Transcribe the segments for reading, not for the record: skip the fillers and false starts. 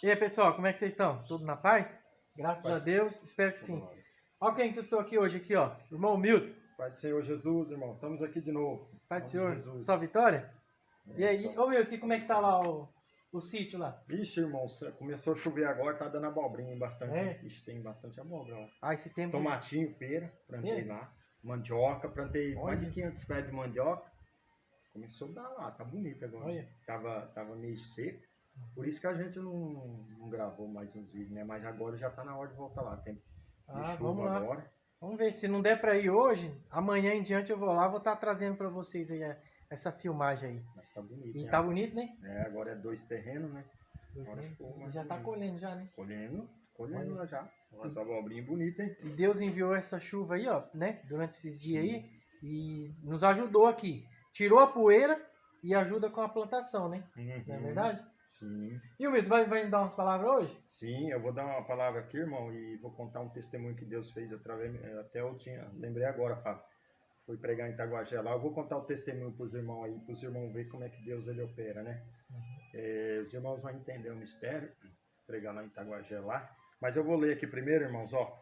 E aí, pessoal, como é que vocês estão? Tudo na paz? Graças Pai, a Deus, espero que sim. vamos lá. Olha quem que eu tô aqui hoje, aqui, ó. Irmão Milton. Pai do Senhor Jesus, irmão. Estamos aqui de novo. Pai Em do nome de Senhor, Jesus. só vitória? E É, aí, ô Milton, e como é que tá lá o sítio lá? Ixi, irmão, começou a chover agora, tá dando abobrinha bastante. É? Ixi, tem bastante abóbora lá. Ah, esse tempo. Tomatinho, pera, plantei É? lá. Mandioca, plantei mais de Olha, 500 pés de mandioca. Começou a dar lá, tá bonito agora. olha. Tava meio seco. Por isso que a gente não gravou mais uns vídeos, né? Mas agora já tá na hora de voltar lá. Tempo de Ah, chuva vamos lá. agora. Vamos ver, se não der pra ir hoje, amanhã em diante eu vou lá, vou estar trazendo pra vocês aí essa filmagem aí. Mas tá bonito. E hein? tá bonito, né? É, agora é 2 terrenos, né? Agora ficou E mais já tá bonito. colhendo já, né? Colhendo Olha. lá já. Nossa, abobrinha bonita, hein? E Deus enviou essa chuva aí, ó, né? Durante esses dias Sim. aí. E nos ajudou aqui. Tirou a poeira e ajuda com a plantação, né? Não é verdade? Sim. E o Milton, vai me dar umas palavras hoje? Sim, eu vou dar uma palavra aqui, irmão, e vou contar um testemunho que Deus fez através. Até eu lembrei agora, Fábio. Fui pregar em Itaguajé lá. Eu vou contar o testemunho para os irmãos aí, para os irmãos verem como é que Deus ele opera, né? Os irmãos vão entender o mistério, pregar lá em Itaguajé lá. Mas eu vou ler aqui primeiro, irmãos, ó.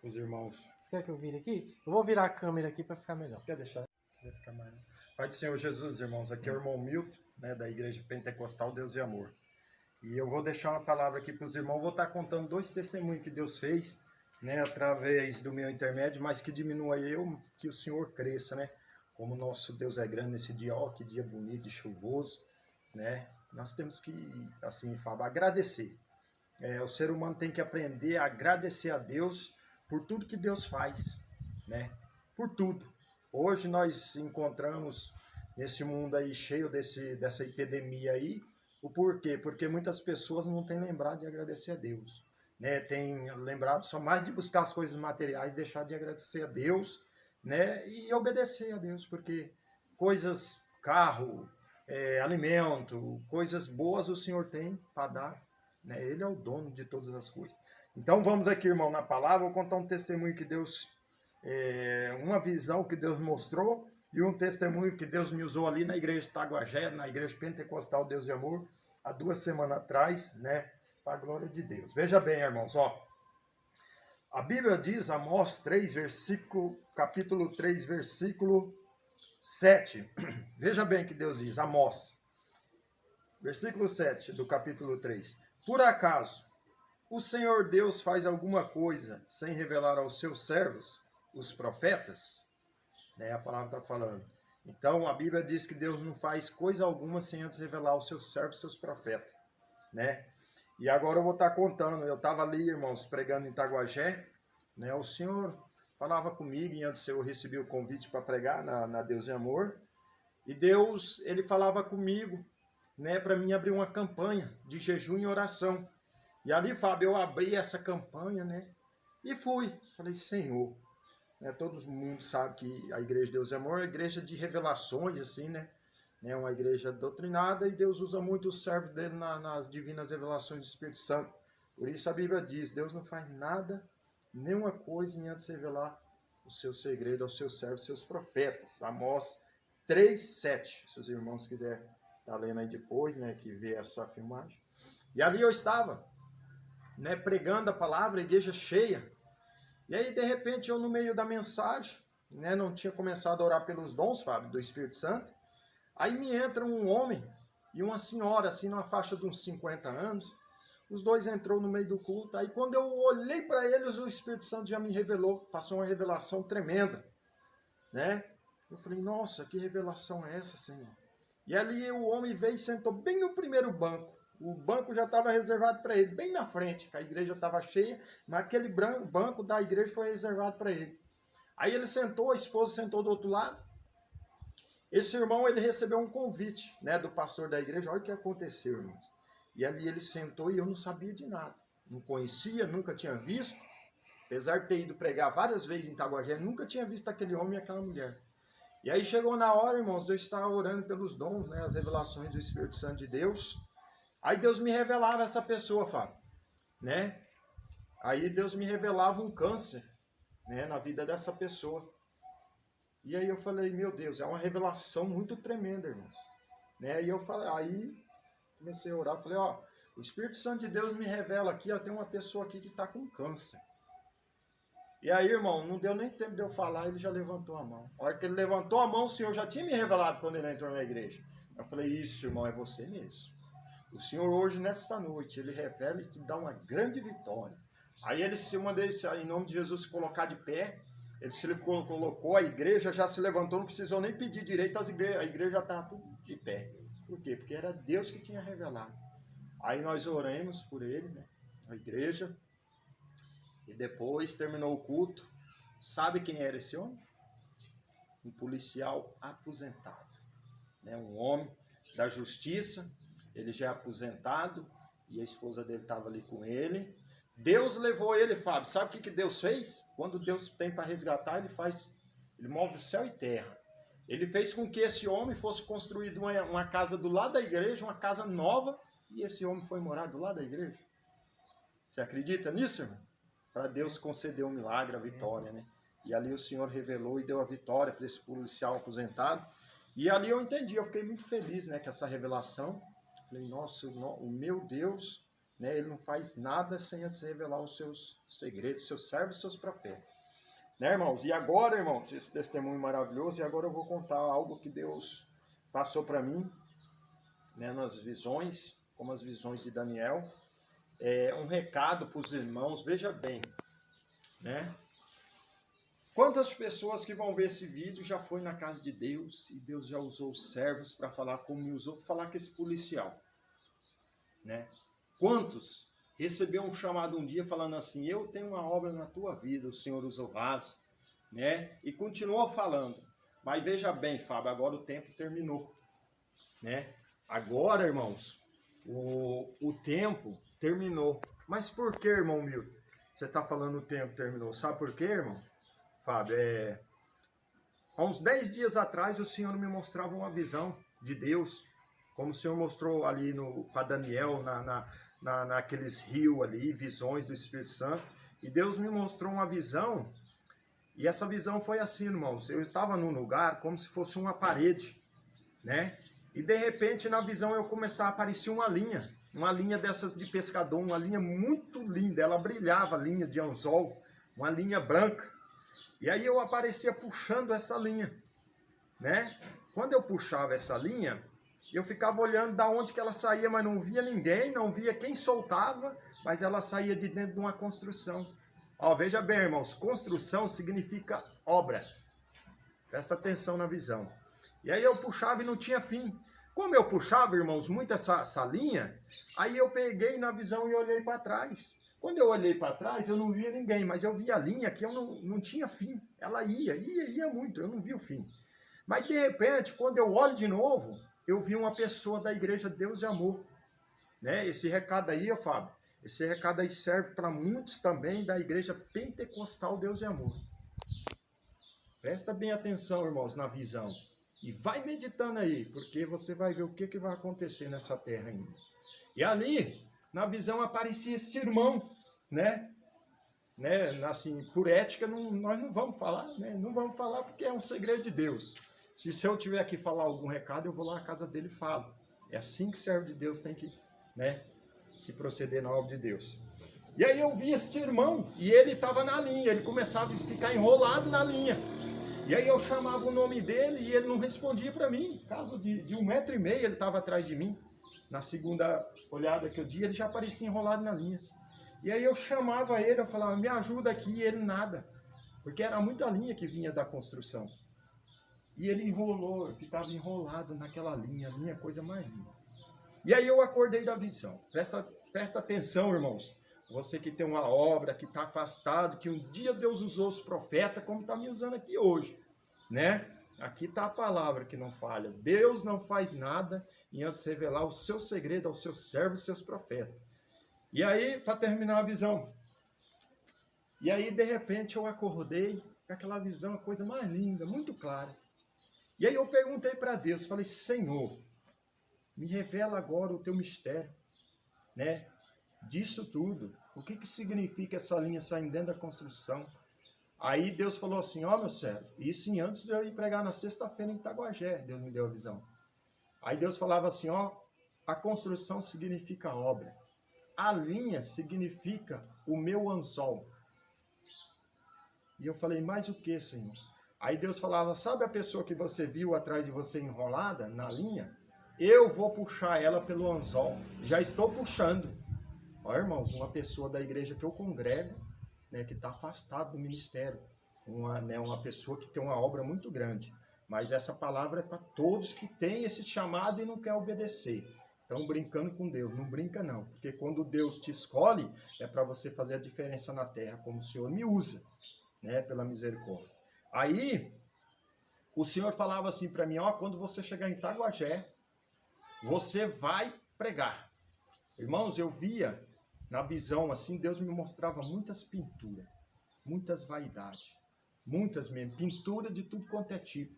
Os irmãos. Você quer que eu vire aqui? Eu vou virar a câmera aqui para ficar melhor. Quer deixar? Quiser ficar mais. Pai do Senhor Jesus, irmãos, aqui é o irmão Milton, né, da Igreja Pentecostal Deus e Amor. E eu vou deixar uma palavra aqui para os irmãos. Vou estar contando 2 testemunhos que Deus fez, né, através do meu intermédio, mas que diminua eu, que o Senhor cresça, né? Como nosso Deus é grande nesse dia, ó, que dia bonito e chuvoso, né? Nós temos que, assim, Fábio, agradecer. O ser humano tem que aprender a agradecer a Deus por tudo que Deus faz, né? Por tudo. Hoje nós encontramos nesse mundo aí cheio dessa epidemia aí, o porquê? Porque muitas pessoas não têm lembrado de agradecer a Deus, né? Tem lembrado só mais de buscar as coisas materiais, deixar de agradecer a Deus, né? E obedecer a Deus, porque coisas, carro, alimento, coisas boas o Senhor tem para dar, né? Ele é o dono de todas as coisas. Então vamos aqui, irmão, na palavra, vou contar um testemunho que Deus, uma visão que Deus mostrou, e um testemunho que Deus me usou ali na igreja de Itaguajé, na igreja Pentecostal Deus e Amor, há 2 semanas atrás, né? Para a glória de Deus. Veja bem, irmãos, ó. A Bíblia diz, Amós 3, capítulo 3, versículo 7. Veja bem que Deus diz, Amós, versículo 7 do capítulo 3. Por acaso, o Senhor Deus faz alguma coisa sem revelar aos seus servos, os profetas? Né, a palavra está falando. Então, a Bíblia diz que Deus não faz coisa alguma sem antes revelar aos seus servos, seus profetas, né? E agora eu vou estar contando. Eu estava ali, irmãos, pregando em Itaguajé, né? O Senhor falava comigo e antes eu recebi o convite para pregar na Deus e Amor. E Deus, ele falava comigo, né, para mim abrir uma campanha de jejum e oração. E ali, Fábio, eu abri essa campanha, né? E fui. Falei, Senhor, né, todo mundo sabe que a Igreja de Deus e Amor é uma igreja de revelações, assim, né? É uma igreja doutrinada e Deus usa muito os servos dele nas divinas revelações do Espírito Santo. Por isso a Bíblia diz, Deus não faz nada, nenhuma coisa em antes de revelar o seu segredo aos seus servos, seus profetas. Amós 3:7. Se os irmãos quiserem estar lendo aí depois, né, que vê essa filmagem. E ali eu estava, né, pregando a palavra, a igreja cheia. E aí, de repente, eu no meio da mensagem, né, não tinha começado a orar pelos dons, Fábio, do Espírito Santo. Aí me entra um homem e uma senhora, assim, numa faixa de uns 50 anos. Os dois entrou no meio do culto. Aí, quando eu olhei para eles, o Espírito Santo já me revelou. Passou uma revelação tremenda, né? Eu falei, nossa, que revelação é essa, Senhor? E ali o homem veio e sentou bem no primeiro banco. O banco já estava reservado para ele, bem na frente, que a igreja estava cheia, mas aquele banco da igreja foi reservado para ele. Aí ele sentou, a esposa sentou do outro lado. Esse irmão, ele recebeu um convite, né, do pastor da igreja. Olha o que aconteceu, irmãos. E ali ele sentou e eu não sabia de nada. Não conhecia, nunca tinha visto. Apesar de ter ido pregar várias vezes em Itaguajé, nunca tinha visto aquele homem e aquela mulher. E aí chegou na hora, irmãos, de eu estar orando pelos dons, né, as revelações do Espírito Santo de Deus. Aí Deus me revelava essa pessoa, Fábio, né? Aí Deus me revelava um câncer, né, na vida dessa pessoa. E aí eu falei, meu Deus, é uma revelação muito tremenda, irmãos. Né? E eu falei, aí comecei a orar, falei, ó, O Espírito Santo de Deus me revela aqui, ó, tem uma pessoa aqui que está com câncer. E aí, irmão, não deu nem tempo de eu falar, ele já levantou a mão. A hora que ele levantou a mão, o Senhor já tinha me revelado quando ele entrou na igreja. Eu falei, isso, irmão, é você mesmo. O Senhor hoje, nesta noite, ele revela e te dá uma grande vitória. Aí ele se uma deles, em nome de Jesus, se colocar de pé, ele se colocou, a igreja já se levantou, não precisou nem pedir direito, a igreja já estava tudo de pé. Por quê? Porque era Deus que tinha revelado. Aí nós oramos por ele, né? A igreja. E depois terminou o culto. Sabe quem era esse homem? Um policial aposentado. Né? Um homem da justiça. Ele já é aposentado. E a esposa dele estava ali com ele. Deus levou ele, Fábio. Sabe o que Deus fez? Quando Deus tem para resgatar, ele move o céu e terra. Ele fez com que esse homem fosse construído uma casa do lado da igreja, uma casa nova, e esse homem foi morar do lado da igreja. Você acredita nisso, irmão? Para Deus conceder um milagre, a vitória, né? E ali o Senhor revelou e deu a vitória para esse policial aposentado. E ali eu entendi, eu fiquei muito feliz, né, com essa revelação. Falei, nossa, o meu Deus, né, ele não faz nada sem antes revelar os seus segredos, seus servos e seus profetas. Né, irmãos? E agora, irmãos, esse testemunho maravilhoso, e agora eu vou contar algo que Deus passou para mim, né, nas visões, como as visões de Daniel. Um recado para os irmãos, veja bem, né? Quantas pessoas que vão ver esse vídeo já foi na casa de Deus e Deus já usou os servos para falar como me usou, para falar com esse policial, né? Quantos recebeu um chamado um dia falando assim, eu tenho uma obra na tua vida, o Senhor usou vaso, né? E continuou falando. Mas veja bem, Fábio, agora o tempo terminou, né? Agora, irmãos, o tempo terminou. Mas por que, irmão Milton? Você está falando o tempo terminou. Sabe por quê, irmão? Fábio, há uns 10 dias atrás o Senhor me mostrava uma visão de Deus, como o Senhor mostrou ali para Daniel, naqueles rios ali, visões do Espírito Santo. E Deus me mostrou uma visão, e essa visão foi assim, irmãos. Eu estava num lugar como se fosse uma parede, né? E de repente na visão eu começava a aparecer uma linha dessas de pescador, uma linha muito linda, ela brilhava, linha de anzol, uma linha branca. E aí eu aparecia puxando essa linha, né? Quando eu puxava essa linha, eu ficava olhando da onde que ela saía, mas não via ninguém, não via quem soltava, mas ela saía de dentro de uma construção. Ó, veja bem, irmãos, construção significa obra. Presta atenção na visão. E aí eu puxava e não tinha fim. Como eu puxava, irmãos, muito essa linha, aí eu peguei na visão e olhei para trás. Quando eu olhei para trás, eu não via ninguém, mas eu via a linha que eu não tinha fim. Ela ia muito, eu não vi o fim. Mas de repente, quando eu olho de novo, eu vi uma pessoa da Igreja Deus e Amor. Né? Esse recado aí, Fábio, esse recado aí serve para muitos também da Igreja Pentecostal Deus e Amor. Presta bem atenção, irmãos, na visão. E vai meditando aí, porque você vai ver o que vai acontecer nessa terra ainda. E ali, na visão, aparecia esse irmão, né? Assim, por ética, nós não vamos falar, né? Não vamos falar porque é um segredo de Deus. Se eu tiver que falar algum recado, eu vou lá na casa dele e falo. É assim que servo de Deus tem que, né, se proceder na obra de Deus. E aí eu vi esse irmão, e ele estava na linha, ele começava a ficar enrolado na linha. E aí eu chamava o nome dele e ele não respondia para mim. Caso de 1,5 metro, ele estava atrás de mim. Na segunda olhada que eu dei, ele já aparecia enrolado na linha. E aí eu chamava ele, eu falava, me ajuda aqui, e ele nada. Porque era muita linha que vinha da construção. E ele enrolou, ficava enrolado naquela linha, coisa mais linda. E aí eu acordei da visão. Presta atenção, irmãos. Você que tem uma obra, que está afastado, que um dia Deus usou os profetas, como está me usando aqui hoje, né? Aqui está a palavra que não falha. Deus não faz nada em antes de revelar o seu segredo aos seus servos, seus profetas. E aí, para terminar a visão. E aí, de repente, eu acordei com aquela visão, a coisa mais linda, muito clara. E aí eu perguntei para Deus, falei, Senhor, me revela agora o teu mistério, né? Disso tudo. O que significa essa linha saindo dentro da construção? Aí Deus falou assim, ó, meu servo, isso antes de eu ir pregar na sexta-feira em Itaguajé, Deus me deu a visão. Aí Deus falava assim, ó, a construção significa obra. a linha significa o meu anzol. E eu falei, mas o que, Senhor? Aí Deus falava, sabe a pessoa que você viu atrás de você enrolada na linha? Eu vou puxar ela pelo anzol. Já estou puxando. Ó, irmãos, uma pessoa da igreja que eu congrego, né, que está afastado do ministério. Uma pessoa que tem uma obra muito grande. Mas essa palavra é para todos que têm esse chamado e não quer obedecer. Estão brincando com Deus. Não brinca não. Porque quando Deus te escolhe, é para você fazer a diferença na terra, como o Senhor me usa, né, pela misericórdia. Aí, o Senhor falava assim para mim, ó, quando você chegar em Itaguajé, você vai pregar. Irmãos, eu via na visão assim, Deus me mostrava muitas pinturas, muitas vaidades, muitas mesmo, pintura de tudo quanto é tipo.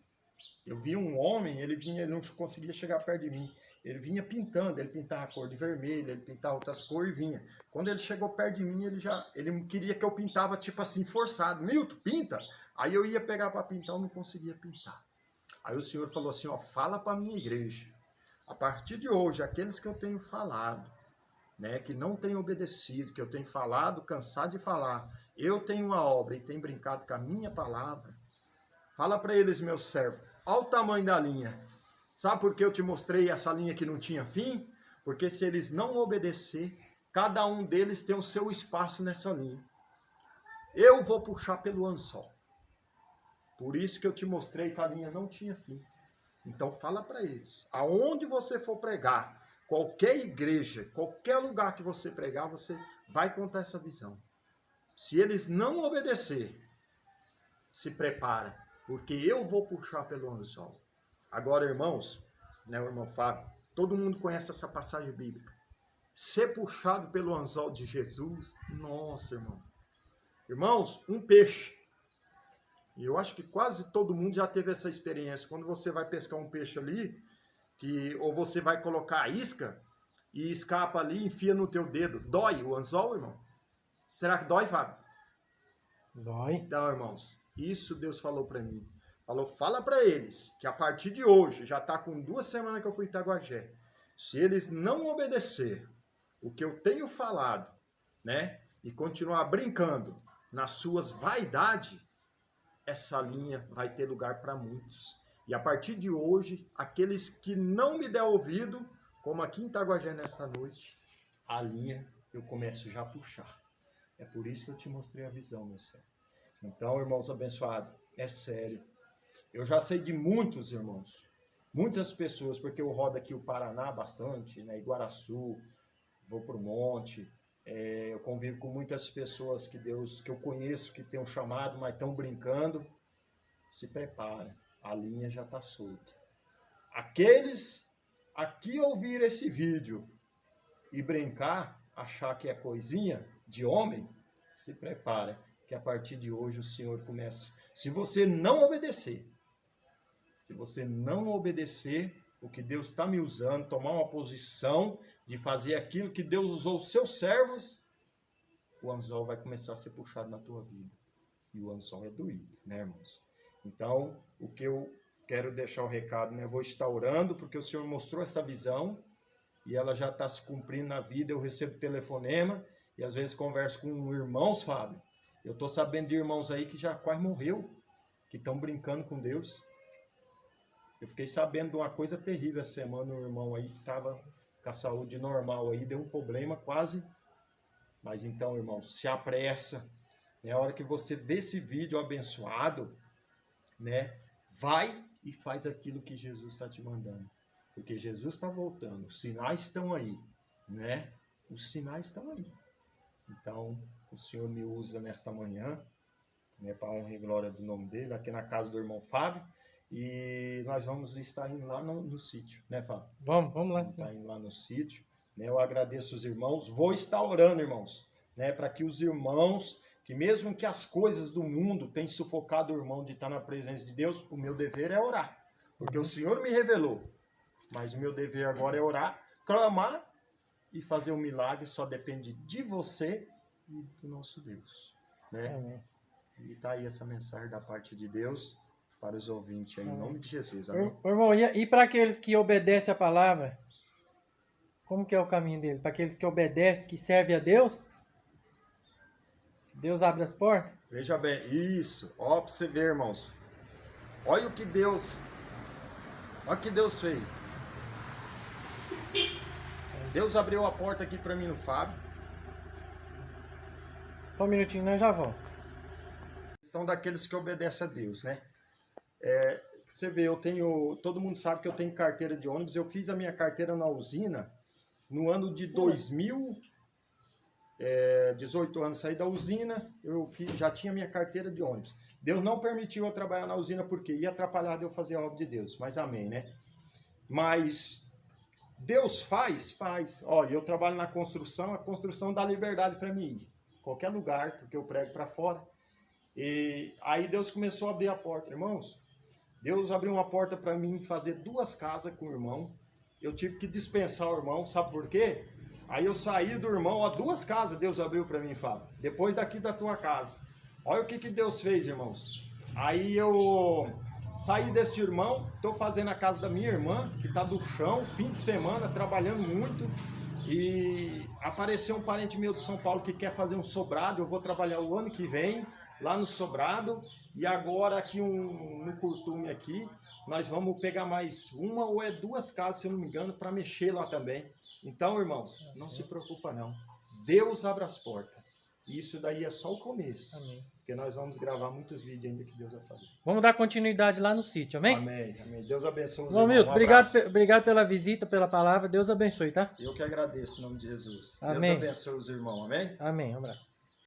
Eu vi um homem, ele não conseguia chegar perto de mim. Ele vinha pintando, ele pintava a cor de vermelho, ele pintava outras cores e vinha. Quando ele chegou perto de mim, ele queria que eu pintava tipo assim, forçado. Milton, pinta! Aí eu ia pegar para pintar, eu não conseguia pintar. Aí o Senhor falou assim, ó, fala para a minha igreja. A partir de hoje, aqueles que eu tenho falado, né, que não tenho obedecido, que eu tenho falado, cansado de falar, eu tenho uma obra e tenho brincado com a minha palavra, fala para eles, meu servo, olha o tamanho da linha. Sabe por que eu te mostrei essa linha que não tinha fim? Porque se eles não obedecer, cada um deles tem o seu espaço nessa linha. Eu vou puxar pelo anzol. Por isso que eu te mostrei que a linha não tinha fim. Então fala para eles, aonde você for pregar, qualquer igreja, qualquer lugar que você pregar, você vai contar essa visão. Se eles não obedecer, se prepara, porque eu vou puxar pelo anzol. Agora, irmãos, né, o irmão Fábio, todo mundo conhece essa passagem bíblica. Ser puxado pelo anzol de Jesus, nossa, irmão. Irmãos, um peixe. E eu acho que quase todo mundo já teve essa experiência. Quando você vai pescar um peixe ali, ou você vai colocar a isca, e escapa ali, enfia no teu dedo. Dói o anzol, irmão? Será que dói, Fábio? Dói. Então, irmãos, isso Deus falou para mim. Falou, fala para eles que a partir de hoje, já está com 2 semanas que eu fui em Itaguajé, se eles não obedecer o que eu tenho falado, né, e continuar brincando nas suas vaidades, essa linha vai ter lugar para muitos. E a partir de hoje, aqueles que não me der ouvido, como aqui em Itaguajé nesta noite, a linha eu começo já a puxar. É por isso que eu te mostrei a visão, meu céu. Então, irmãos abençoados, é sério. Eu já sei de muitos irmãos, muitas pessoas, porque eu rodo aqui o Paraná bastante, né, Iguaraçu, vou para o monte, eu convivo com muitas pessoas que eu conheço, que tem um chamado, mas estão brincando. Se prepara, a linha já está solta. Aqueles aqui ouvir esse vídeo e brincar, achar que é coisinha de homem, se prepara, que a partir de hoje o Senhor começa. Se você não obedecer, o que Deus está me usando, tomar uma posição de fazer aquilo que Deus usou os seus servos, o anzol vai começar a ser puxado na tua vida. E o anzol é doído, né, irmãos? Então, o que eu quero deixar o recado, né? Eu vou estar orando, porque o Senhor mostrou essa visão, e ela já está se cumprindo na vida. Eu recebo telefonema, e às vezes converso com irmãos, Fábio. Eu estou sabendo de irmãos aí que já quase morreu, que estão brincando com Deus. Eu fiquei sabendo de uma coisa terrível essa semana, um irmão aí que estava com a saúde normal aí, deu um problema quase. Mas então, irmãos, se apressa, né? A hora que você vê esse vídeo abençoado, né? Vai e faz aquilo que Jesus está te mandando. Porque Jesus está voltando, os sinais estão aí, né? Os sinais estão aí. Então, o Senhor me usa nesta manhã, né, para honra e glória do nome dele, aqui na casa do irmão Fábio. E nós vamos estar indo lá no sítio, né, Fábio? Vamos lá. Vamos estar indo lá no sítio, né? Eu agradeço os irmãos. Vou estar orando, irmãos, né, para que os irmãos, que mesmo que as coisas do mundo tenham sufocado o irmão de estar na presença de Deus, o meu dever é orar. Porque o Senhor me revelou. Mas o meu dever agora é orar, clamar e fazer um milagre. Só depende de você e do nosso Deus, né? Amém. E tá aí essa mensagem da parte de Deus para os ouvintes aí, em nome de Jesus. Amém? Irmão, e para aqueles que obedecem a palavra? Como que é o caminho dele? Para aqueles que obedecem, que servem a Deus? Deus abre as portas? Veja bem, isso. Ó, pra você ver, irmãos. Olha o que Deus fez. Deus abriu a porta aqui para mim no Fábio. Só um minutinho, nós já vamos. Questão daqueles que obedecem a Deus, né? Você vê, todo mundo sabe que eu tenho carteira de ônibus. Eu fiz a minha carteira na usina no ano de 2000, 18 anos, saí da usina, já tinha minha carteira de ônibus. Deus não permitiu eu trabalhar na usina porque ia atrapalhar de eu fazer a obra de Deus, mas amém, né? Mas Deus faz. Olha, eu trabalho na construção, a construção dá liberdade para mim ir. Qualquer lugar, porque eu prego para fora. E aí Deus começou a abrir a porta, irmãos. Deus abriu uma porta para mim fazer 2 casas com o irmão. Eu tive que dispensar o irmão, sabe por quê? Aí eu saí do irmão, ó, 2 casas Deus abriu para mim, Fábio. Depois daqui da tua casa. Olha o que Deus fez, irmãos. Aí eu saí deste irmão, estou fazendo a casa da minha irmã, que está do chão, fim de semana, trabalhando muito. E apareceu um parente meu de São Paulo que quer fazer um sobrado. Eu vou trabalhar o ano que vem lá no sobrado. E agora aqui no Curtume aqui, nós vamos pegar mais 1 ou 2 casas, se eu não me engano, para mexer lá também. Então, irmãos, não se preocupa não. Deus abre as portas. Isso daí é só o começo. Amém. Porque nós vamos gravar muitos vídeos ainda que Deus vai fazer. Vamos dar continuidade lá no sítio, amém? Amém, amém. Deus abençoe os João irmãos. Milton, obrigado pela visita, pela palavra. Deus abençoe, tá? Eu que agradeço em nome de Jesus. Amém. Deus abençoe os irmãos, amém? Amém, um abraço.